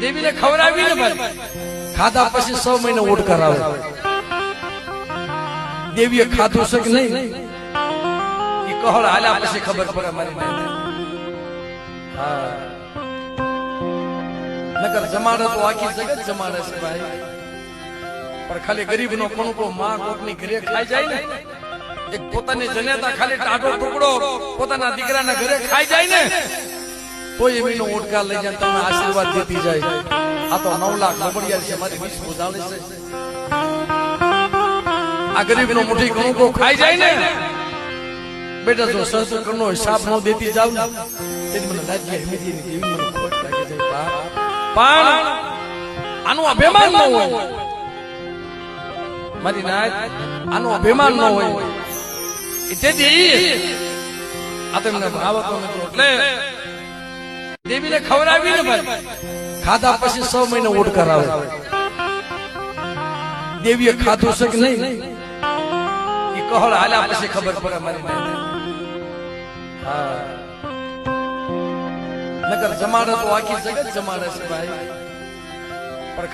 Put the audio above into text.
દેવીને ખવડાવી ને ભાઈ ખાધા પછી 6 મહિને ઓટ કરાવે દેવીએ ખાધું છે કે નહીં એ કહળ હાલ્યા પછી ખબર પડે મારી હા નકર જમાડે તો આખી જગત જમાડે છે ભાઈ પણ ખાલી ગરીબ નો કણકો માં કોકની ઘરે ખાઈ જાય ને એક પોતાની જનેતા ખાલી ટાઢો ટુકડો પોતાના દીકરાના ઘરે ખાઈ જાય ને તો એમનો ઓટકા લઈ જાય તમને આશીર્વાદ દેતી જાય આ તો 9 લાખ નબળિયા છે મારી વીસ બોજાળે છે આ ગરીબ નો મુઠ્ઠી કણકો ખાઈ જાય ને બેટા જો સંસ્કૃત નો હિસાબ ન દેતી જાવ ને તેની મને રાજ્ય હિમેજી ની દેવી મને ખોટ લાગે જાય પણ આનું અભિમાન ન હોય મારી નાય આનું અભિમાન ન હોય તેથી આ તમને ભાવતો મિત્રો એટલે દેવીને ખવડાવી ને ભાઈ ખાધા પછી 6 મહિને ઓટ કરાવે દેવીએ ખાધું છે કે નહીં એ કહળ હાલ્યા પછી ખબર પડે મારી હા નકર જમાડે તો આખી જગત જમાડે છે ભાઈ